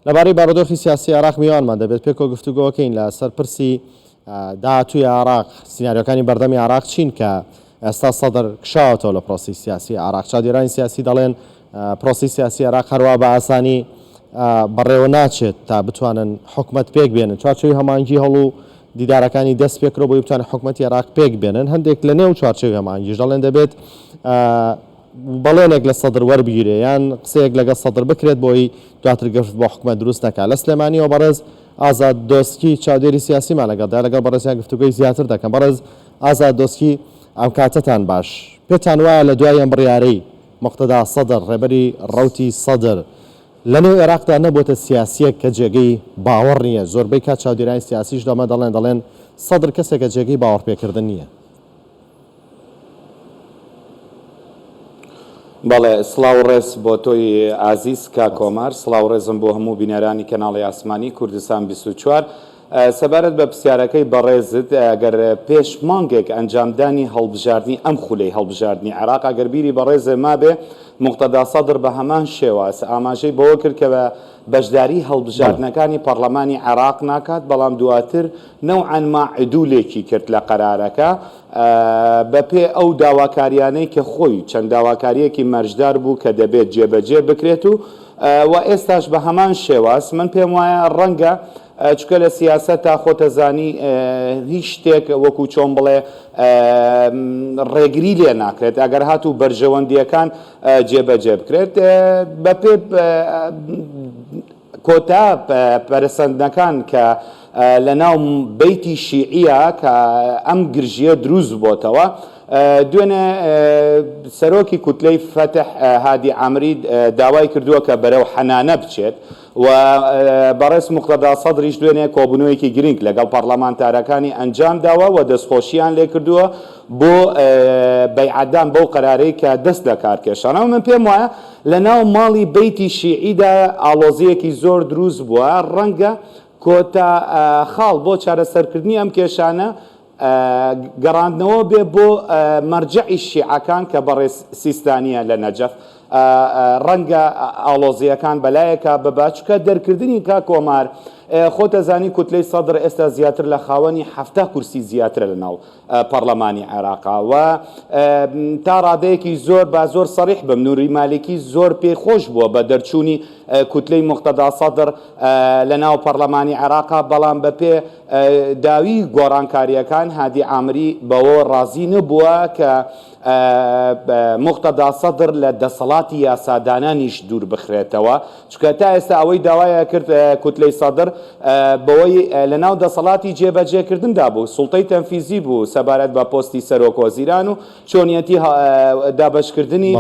لەبارەی بارودۆخی سیاسی عێراق میوانمان دەبێت پێکۆ گفتوگۆکەین لە سەرپرسی داهاتووی عێراق سیناریۆکانی بەردەمی عێراق چین کە ئێستا سەدر کشاوەتەوە لە پرۆسی سیاسی عێراق. چاودێرانی سیاسی دەڵێن پرۆسی سیاسی عێراق هەروە بە ئاسانی بەڕێوە ناچێت تا بتوانن حکومەت پێک بێنن. چوارچێوی هەمانگی هەڵ و دیدارەکانی دەست پێکرۆ بۆی بتوانن حکومەتی عێراق پێک بێنن. هەندێک لە نێو چوارچێوی هەمانگیش دەڵێن دەبێت بەڵێنێک لە سەدر وەربگیرێ یان قسەیەک لەگەڵ سەدر بکرێت بۆی دواتر گەشت بۆ حکومەت دروست نەکات. لە سلێمانیەوە بەڕێز ئازاد دۆسکی چاودێری سیاسیمان لەگەڵدا لەگەڵ بەڕێزیان گفتوگۆی زیاتر دەکەم. بەڕێز ئازاد دۆسکی ئەم کاتتان باش پێتان وایە لە دوای ئەم بڕیارەی مقتەدا سەدر ڕێبەری ڕەوتی سەدر لەنێو عێراقدا نەبووتە سیاسیەک کە جێگەی باوەڕ نییە. زۆربەی کات چاودێرانی سیاسیش دەمە دەڵێن سەدر کەسێکە جێگەی باوەڕپێکردن نییە. بەڵێ سڵاو ڕێز بۆ تۆی ئازیز کا کۆمار، سڵاو ڕێزم بۆ هەموو بینەرانی کەناڵی ئاسمانی کوردستان 24. سەبارەت بە پرسیارەکەی بەڕێزت ئەگەر پێش مانگێک ئەنجامدانی هەڵبژاردننی ئەم خولەی هەڵبژاردننی عێراق ئەگەر بیری بەڕێزێ مابێ مقتەدا سەدر بە هەمان شێواز ئاماژەی بەوە کرد کە بە بەشداری هەڵبژاردنەکانی پەرلەمانی عێراق ناکات، بەڵام دواتر نەوعەن ماعدولێکی کرد لە قەرارەکە بەپێ ئەو داواکاریانەی کە خۆی چەند داواکاریەکی مەرجدار بوو کە دەبێت جێبەجێ بکرێت و ئێستاش بە هەمان شێواز من پێم وایە ڕەنگە چکە لە سیاست تا خۆتەزانی هیچ شتێک وەکو چۆن بڵێ ڕێگری لێ ناکرێت ئەگەر هاتوو بەرژەوەندیەکان جێبەجێ بکرێت بەپێ کۆتا پەرسەندنەکان کە لە ناو بەیتی شیعیە کە ئەم گرژیە دروست بۆتەوە. دوێنێ سەرۆکی کوتلەی فەتح هادی عامری داوای کردووە کە بەرەو حەنانە بچێت و بەڕێز مقتەدا سەدریش دوێنێ کۆبوونەوەیەکی گرنگ لەگەڵ پەرلەمانتارەکانی ئەنجام داوە و دەستخۆشییان لێ کردووە بۆ بەیعەتدان بەو قەرارەی کە دەست لە کارکێشانەوە. من پێم وایە لە ناو ماڵی بەیتی شیعیدا ئاڵۆزیەکی زۆر دروست بووە، ڕەنگە کۆتا خاڵ بۆ چارەسەرکردنی ئەم کێشانە گەڕاندنەوە بێ بۆ مەرجعی شیعەکان کە بەڕێز سیستانیە لە نەجەف ڕەنگە ئاڵۆزیەکان بەلایەکە بباچکە دەرکردنی کا کۆمار خۆتەزانی کوتلەی سەدر ئێستا زیاتر لە خاوەنی 7 کورسی زیاترە لە ناو پەرلەمانی عێراقا و تا ڕادەیەکی زۆر با زۆر سەریح بم نووری مالکی زۆر پێخۆش بووە بە دەرچوونی کوتلەی مقتەدا سەدر لە ناو پەرلەمانی عێراقا، بەڵام بەپێ داوی گۆڕانکاریەکان هادی عامری بەوە ڕازی نەبووە کە مقتەدا سەدر لە دەسەڵاتی یاسادانانیش دوور بخرێتەوە، چکە تا ئێستا ئەوەی داوایە کرد کوتلەی سەدر بەوەی لە ناو دەسەڵاتی جێبەجێکردندا بوو، سوڵتەی تەنفیزی بوو سەبارەت بە پۆستی سەرۆک وەزیران و چۆنیەتی دابەشکردنی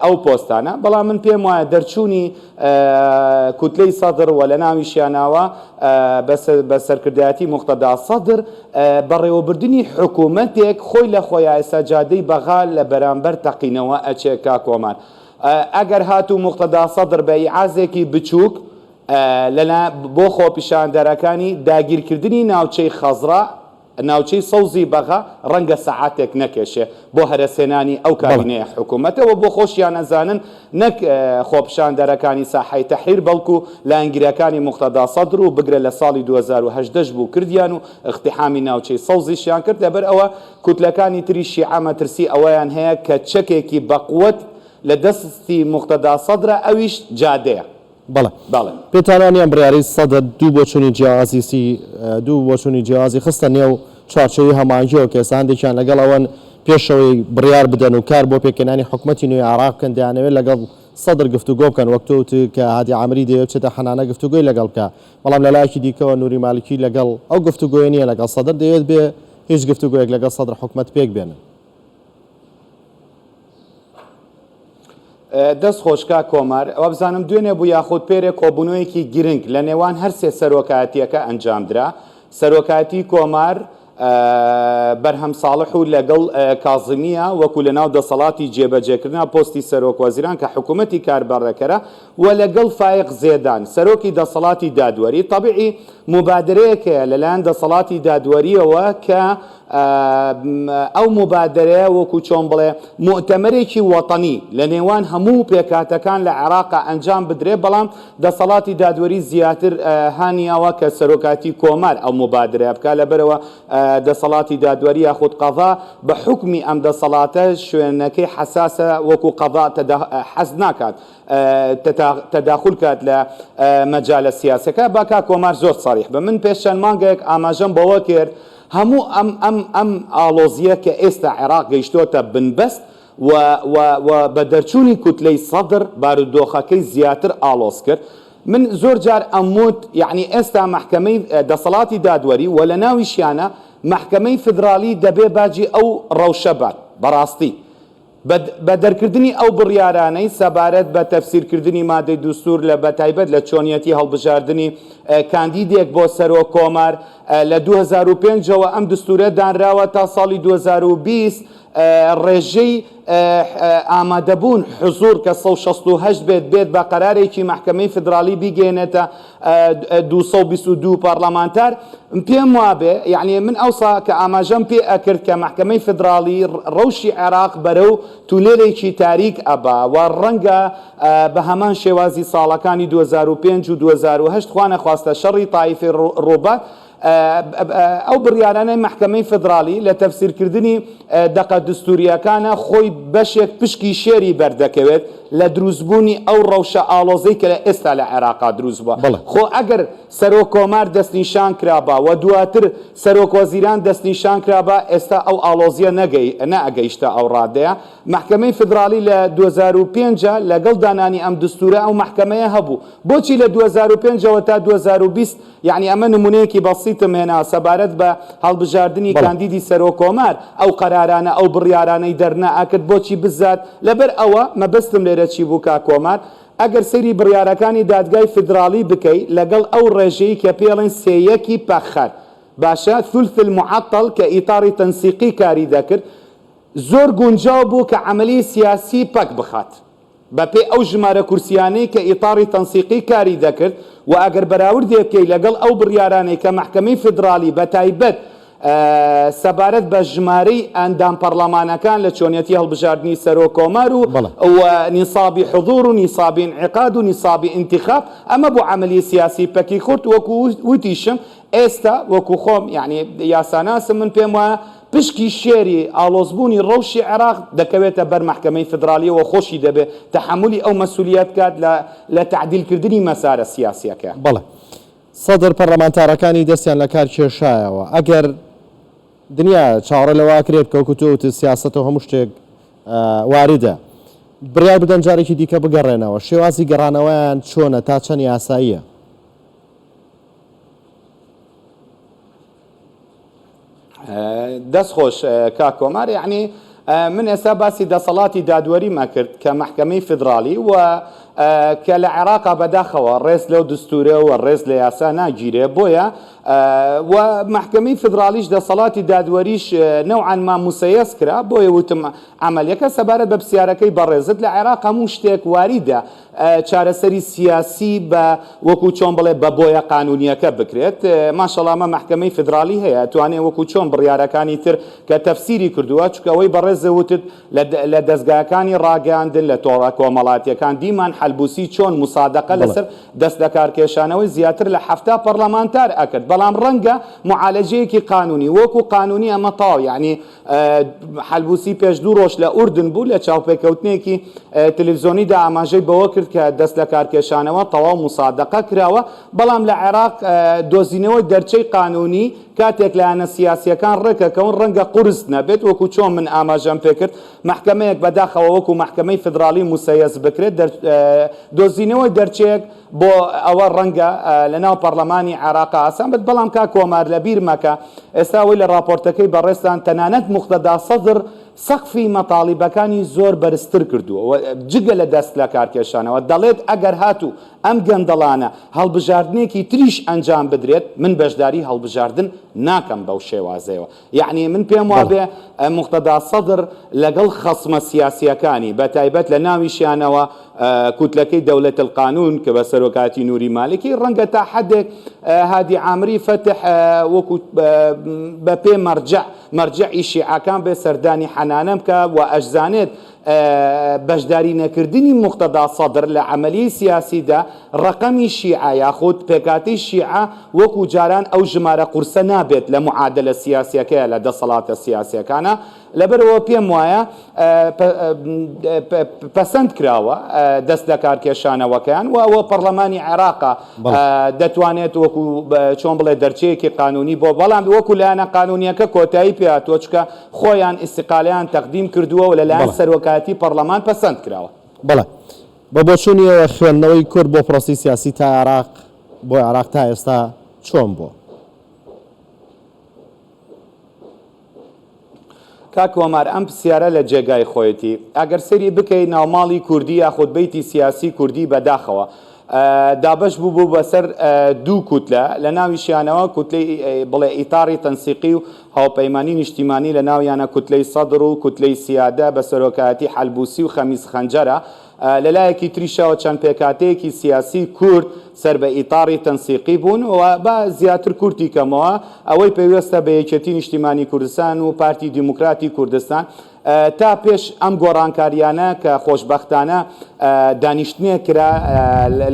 ئەو پۆستانە. بەڵام من پێم وایە دەرچوونی کوتلەی سەدر و لە ناویشیاناوە بە سەرکردایەتی مقتەدا سەدر بەڕێوەبردننی حکوومەتێک خۆی لە خۆی ئێستا جادەی بەغا لە بەرامبەر تەقینەوە ئەچێکا کۆمان. ئەگەر هاتوو مقتەدا سەدر بە ئیعازێکی بچووک بۆ خۆپیشاندەرەکانی داگیرکردنی ناوچەی خەزرا ناوچەی سەوزی بەغا ڕەنگە سەعاتێک نەکێشێ بۆ هەرەسێنانی ئەو کابینەیە حکوومەتەوە بۆ خۆشیان ئەزانن نەک خۆپیشاندەرەکانی ساحەی تەحریر بەڵکو لانگیرەکانی مقتەدا سەدر و بگرە لە ساڵی 2018 بوو کردیان و اقتحامی ناوچەی سەوزیشیان کرد. لەبەر ئەوە کوتلەکانی تری شیعە مەترسی ئەوەیان هەیە کە چەکێکی بەقووەت لە دەستی مقتەدا سەدرە ئەویش جادەیە. بەڵێ پێتانیان بڕیاری سەدر دوو بۆ چوونی جیازی خستە نێو چوارچێوی هەمانگیەوە کە ئێستا هەندێکیان لەگەڵ ئەوەن پێشەوەی بڕیار بدەن و کار بۆ پێکەنانی حکومەتی نوێی عێراق بکەن دەیانەوێت لەگەڵ سەدر گفتوگۆ بکەن وەک تۆ کە هادی عامری دەیەوێت بچێتە حەنانە گفتوگۆی لەگەڵ بکە، بەڵام لە لایەکی دیکەوە نووری مالکی لەگەڵ ئەو گفتوگۆیە نییە لەگەڵ سەدر دەیەوێت بێ هیچ گفتوگۆیەک لەگەڵ سەدر حکومەت پێک بێنن. دەست خۆشکا کۆمار ئەوە بزانم دوێنێ بوو یاخود پێرێ کۆبوونەوەیەکی گرنگ لە نێوان هەر سێ سەرۆکایەتیەکە ئەنجامدرا. سەرۆکایەتی کۆمار بەرهەم ساڵح و لەگەڵ کازمیە وەکو لە ناو دەسەڵاتی جێبەجێکردنا پۆستی سەرۆک وەزیران کە حکوومەتی کاربەڕەکەرە و لەگەڵ فایق زێدان سەرۆکی دەسەڵاتی دادوەری. طبیعی مبادرەیەکە لەلایەن دەسەڵاتی دادوەریەوە کە ئەو مبادرە وەکو چۆن بڵێ مؤتەمەرێکی وەتەنی لە نێوان هەموو پێکاتەکان لە عێراقا ئەنجام بدرێ، بەڵام دەسەڵاتی دادوەری زیاتر هانیاوە کە سەرۆکاتی کۆمار ئەو مبادرە بکە، لەبەرەوە دەسەڵاتی دادوەری یاخود قەضا بە حکمی ئەم دەسەڵاتە شوێنەکەی حساسە وەکو قەضا حەز ناکات تەداخل کات لە مەجالە سیاسەکە. باکا کۆمار زۆر صریح بە من پێش چەند مانگێک ئاماژەم بەوە کرد هەموو ئەم ئالۆزیە کە ئێستا عێراق گەیشتۆتە بنبەست و بە دەرچوونی کوتلەی سەدر بارودۆخەکەی زیاتر ئالۆز کرد. من زۆر جار ئەموت یعنی ئێستا محکەمەی دەسەڵاتی دادوەری و لە ناویشیانە محکەمەی فدرالی دەبێ باجی ئەو ڕەوشە بات بەڕاستی بە دەرکردنی ئەو بڕیارانەی سەبارەت بە تەفسیرکردنی مادەی دوستور لە بەتایبەت لە چۆنیەتی هەڵبژاردننی کاندیدێک بۆ سەرۆک کۆمار لە 2005ەوە ئەم دستورە دانراوە تا ساڵی 2020 ڕێژەی ئامادەبوون حزور کە 168 بێت بە قەرارێکی محکەمەی فدرالی بیگەێنێتە 222 پارلەمانتار. پێم وابێ یعنی من ئەوسا کە ئاماژەم پێ ئەکرد کە محکەمەی فدرالی ڕەوشی عێراق بەرەو تولێرێکی تاریک ئەبا و ڕەنگە بە هەمان شێوازی ساڵەکانی 2005 و 2008 خوا نەخواستە شەڕی تایفی ڕۆبات ئەو بڕیارانەی محکەمەی فدرالی لە تەفسیرکردنی دەقە دستوریەکانە خۆی بەشێک پشکی شێری بەردەکەوێت لە دروستبوونی ئەو ڕەوشە ئالۆزەی کە لە ئێستا لە عێراقا دروست بووە. خۆ ئەگەر سەرۆک کۆمار دەستنیشان کرابا و دواتر سەرۆک وەزیران دەستنیشان کرابا ئێستا ئەو ئالۆزیە نەئەگەیشتە ئەو ڕادەیە. محکەمەی فدرالی لە 2005 لەگەڵ دانانی ئەم دستورە ئەو محکەمەیە هەبوو. بۆچی لە 2005ەوە تا 2020 یعنی ئەمە نمونەیەکی بەسیتم هێنا سەبارەت بە هەڵبژاردننی کاندیدی سەرۆک کۆمار ئەو قەرارانە ئەو بڕیارانەی دەرنەئەکرد بۆچی بزات لەبەر ئەوە مەبەستم لێرە چی بوو کا کۆمار ئەگەر سەیری بڕیارەکانی دادگای فدرالی بکەیت لەگەڵ ئەو ڕێژەی کە پێڵێن سێیەکی پەخەر باشە ثلث المعطل کە ئیتاری تەنسیقی کاری دەکرد زۆر گونجاو بوو کە عملی سیاسی پەک بخات بەپێ ئەو ژمارە کورسیانەی کە ئیتاری تەنسیقی کاری دەکرد و ئەگەر بەراورد بکەیت لەگەڵ ئەو بڕیارانەی کە محکەمەی فدرالی بەتایبەت سەبارەت بە ژمارەی ئەندام پەرلەمانەکان لە چۆنیەتی هەڵبژاردننی سەرۆک کۆمار و نیسابی حضور و نیسابی انعقاد و نیسابی انتخاب ئەمە بۆ عملی سیاسی پەکی خورد وەکو وتیشم ئێستا وەکو خۆم یعنی یاساناسم من پێم وایە پشکی شێری ئالۆزبوونی ڕەوشی عێراق دەکەوێتە بەر محکەمەی فدرالیەوە خۆشی دەبێت تەحملی ئەو مەسئولیت کات لە تعدیلکردنی مەسارە سیاسیەکە. بەڵێ سەدر پەرلەمانتارەکانی دەستیان لە کار کێشایەوە ئەگەر دنیا چاوەڕێ لەوە کرێت کە وەکوتوت سیاسەتەوە هەموو شتێک واردە بڕیار بدەن جارێکی دیکە بگەڕێنەوە شێوازی گەڕانەوەیان چۆنە تا چەند یاساییە؟ دەست خۆش کا کۆمار یعنی من ئێستا باسی دەسەڵاتی دادوەریمە کرد کە محکەمەی فدرالی و کە لە عێراقا بەداخەوە ڕێز لەو دستورە و ڕێز لە یاسا ناگیرێ بۆیە و محکەمەی فدرالیش دەسەڵاتی دادوەریش نەوعان ما مسەیەس کرا بۆیە وتم عملیەکە سەبارەت بە پرسیارەکەی بەڕێزت لە عێراق هەموو شتێک واریدە چارەسەری سیاسی بە وەکو چۆن بڵێ بە بۆیە قانونیەکە بکرێت ماشەڵڵا ئەمە محکەمەی فدرالی هەیە توانێت وەکو چۆن بڕیارەکانی تر کە تەفسیری کردووە چونکە ئەوەی بەڕێزە وتت لە دەستگاکانی ڕاگەاندن لە تۆڕە کۆمەڵاتیەکان دیمان حەلبوسی چۆن مسادقە لەسەر دەست لە کارکێشانەوەی زیاتر لە 7 پەرلەمانتار ئەکرد بەڵام ڕەنگە معالەجەیەکی قانونی وەکو قانونی ئەمە تاو یعنی حەلبوسی پێش 2 ڕۆژ لە ئوردن بوو لە چاوپێکەوتنێکی تەلەڤیزیۆنیدا ئاماژەی بەوە کرد کە دەست لە کارکێشانەوە تەواو مسادقە کراوە بەڵام لە عێراق دۆزینەوەی دەرچەی قانونی کاتێک لایەنە سیاسیەکان ڕێکەکەون ڕەنگە قورس نەبێت وەکو چۆن من ئاماژەم پێ کرد محکەمەیەک بەداخەوە وەکو محکەمەی فدرالی مسەیەس بکرێت دۆزینەوەی دەرچەیەک بۆ ئەوە ڕەنگە لەناو پەرلەمانی عێراقا ئاسان بێت بەڵام کا کۆمار لە بیر مەکە ئێستا وی لە راپۆرتەکەی بەڕێستان تەنانەت موختەدا سەدر سەقفی مەتاڵیبەکانی زۆر بەرزتر کردووە جگە لە دەست لە کارکێشانەوە دەڵێت ئەگەر هاتوو ئەم گەندەڵانە هەڵبژاردنێکی تریش ئەنجام بدرێت من بەشداری هەڵبژاردن ناکەم بەو شێوازەیەوە یعنی من پێم وابێ مقتەدا سەدر لەگەڵ خەسمە سیاسیەکانی بە تایبەت لە ناویشیانەوە کوتلەکەی دەولەت القانون کە بە سەرۆکاتی نووری مالکی ڕەنگە تا حدێک هادی عامری فتح وەکو بە پێ مەرجعی شیعەکان بێ سەردانی حەنانە بکە و ئەشزانێت بەشداری نەکردنی مقتەدا سەدر لە عەمەلی سیاسیدا ڕقەمی شیعە یاخود پێکاتی شیعە وەکو جاران ئەو ژمارە قورسە نابێت لە معادلە سیاسیەکەیە لە دەسەڵاتە سیاسیەکانە لەبەرەوە پێم وایە پەسەند کراوە دەست لە کارکێشانەوەکەیان و ئەوە پەرلەمانی عێراقا دەتوانێت وەکو چۆن بڵێ دەرچەیەکی قانونی بۆ بەڵام وەکو لایەنە قانونیەکە کۆتایی پێهاتووە چکە خۆیان ئیستیقالیان تەقدیم کردووە و لەلایەن سەرۆکایەتی پەرلەمان پەسەند کراوە بەڵێ بە بۆچوونیەوە خوێندنەوەی کورد بۆ پرۆسی سیاسی تا عێراق بۆ عێراق تا ئێستا چۆن بووە؟ کاک وەمار ئەم پرسیارە لە جێگای خۆیەتی ئەگەر سەری بکەی ناوماڵی کوردی یاخود بەیتی سیاسی کوردی بەداخەوە دابش بوو بەسەر دوو کوتلە لە ناویشیانەوە کوتلەی بڵێ ئیتاری تەنسیقی و هاوپەیمانی نیشتیمانی لە ناویانە کوتلەی سەدر و کوتلەی سیادە بە سەرۆکایەتی حەلبوسی و خەمیس خەنجەرە لەلایەکی تریشەوە چەند پێکاتەیەکی سیاسی کورد سەر بە ئیتاری تەنسیقی بوون و بە زیاتر کورتی کەمەوە ئەوەی پێویستە بە یەکێتی نیشتیمانی کوردستان و پارتی دیموکراتی کوردستان تا پێش ئەم گۆڕانکاریانە کە خۆشبەختانە دانیشتنێ کرا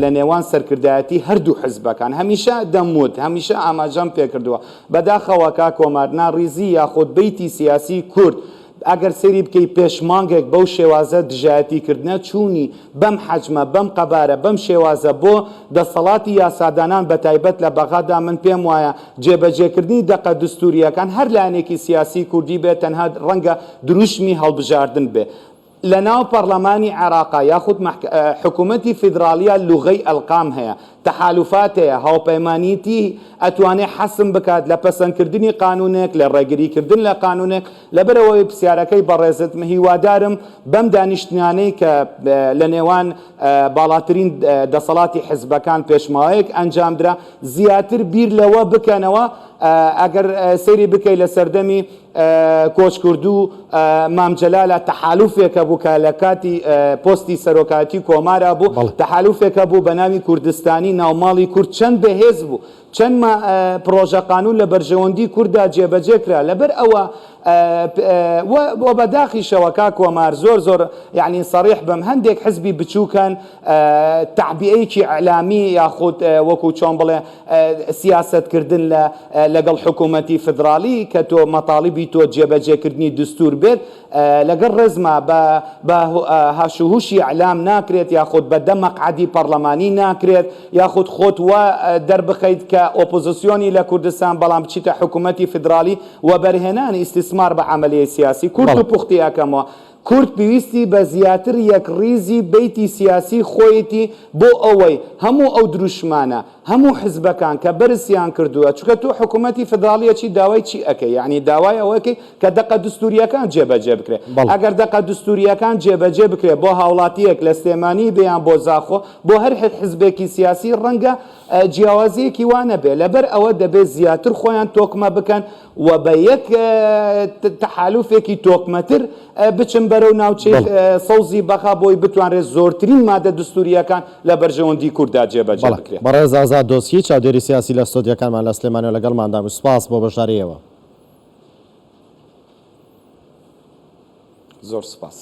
لە نێوان سەرکردایەتی هەردوو حزبەکان هەمیشە دەموت هەمیشە ئاماژەم پێکردووە بەداخەوە کاک وەمار ناڕیزی یاخود بەیتی سیاسی کورد ئەگەر سەیری بکەی پێشمانگێک بەو شێوازە دژایەتیکردنە چوونی بەم حەجمە بەم قەبارە بەم شێوازە بۆ دەسەڵاتی یاسادانان بە تایبەت لە بەغادا من پێم وایە جێبەجێکردنی دەقە دستوریەکان هەر لایەنێکی سیاسی کوردی بێت تەنها ڕەنگە دروشمی هەڵبژاردن بێ لە ناو پەرلەمانی عێراقا یاخود حکوومەتی فیدراالیە لوغەی ئەلقام هەیە تەحالوفات هەیە هاوپەیمانیتی ئەتوانێت حەسم بکات لە پەسەندکردنی قانونێک لە ڕێگریکردن لە قانونێک لەبەرەوەی پرسیارەکەی بەڕێزت هیوادارم بەم دانیشتنانەی کە لە نێوان باڵاترین دەسەڵاتی حزبەکان پێشماوەیەک ئەنجامدرا زیاتر بیر لەوە بکەنەوە ئەگەر سەیری بکەی لە سەردەمی کۆچکردو مامجەلالە تەحالوفێکە بوو کە لە کاتی پۆستی سەرۆکایەتی کۆمارە بوو تەحالوفێکە بوو بە ناوی کوردستانی ناوماڵی کورد چەند بەهێز بوو چەند پرۆژە قانون لە بەرژەوەندی کووردا جێبەجێ کرا لەبەر ئەوە بۆ بەداخیشەوە کاک وەمار زۆر یعنی سەریح بم هەندێک حزبی بچووکەن تعبیەیەکی ئەعلامی یاخود وەکو چۆن بڵێ سیاسەتکردن لەگەڵ حکوومەتی فدراالی کە تۆ مەطاڵبی تۆ جێبەجێکردنی دستور بێت لەگەڵ ڕێزمە بە هاشوهوشی ئەعلام ناکرێت یاخود بە دەمەقعدی پەرلەمانی ناکرێت یاخود خۆت وە دەربخەیت کە ئۆپۆزیسیۆنی لە کوردستان بەڵام بچیتە حکوومەتی فدراالی و بەرهێنانی ئیسtismار بە عەمەلیە سیاسی کورد و پوختیەکەمەوە کورد پێویستی بە زیاتر یەک ڕیزی بەیتی سیاسی خۆیەتی بۆ ئەوەی هەموو ئەو دروشمانە هەموو حزبەکان کە بەرزیان کردووە چونکە تۆ حکوومەتی فدراالیەکی داوای چی ئەەکەی یعنی داوای ئەوەکەی کە دەقە دستوریەکان جێبەجێ بکرێت ئەگەر دەقە دستوریەکان جێبەجێ بکرێت بۆ هاوڵاتیەک لە سلێمانی بێیان بۆ زاخۆ بۆ هەر حزبێکی سیاسی ڕەنگە جیاوازیەکی وانە بێ لەبەر ئەوە دەبێت زیاتر خۆیان تۆکمە بکەن و بە یەک تەحالوفێکی تۆکمەتر بچن بەرەو ناوچەی سەوزی بەخا بۆی بتوانرێت زۆرترین مادە دستوریەکان لە بەرژەوەندی کووردا جێبەجێ بکرێت. بەڕێز ئازاد دۆسکی چاودێری سیاسی لە ستۆدیەکانمان لە سلێمانیەوە لەگەڵماندا سوپاس بۆ بەشداریەوە. زۆر سوپاس.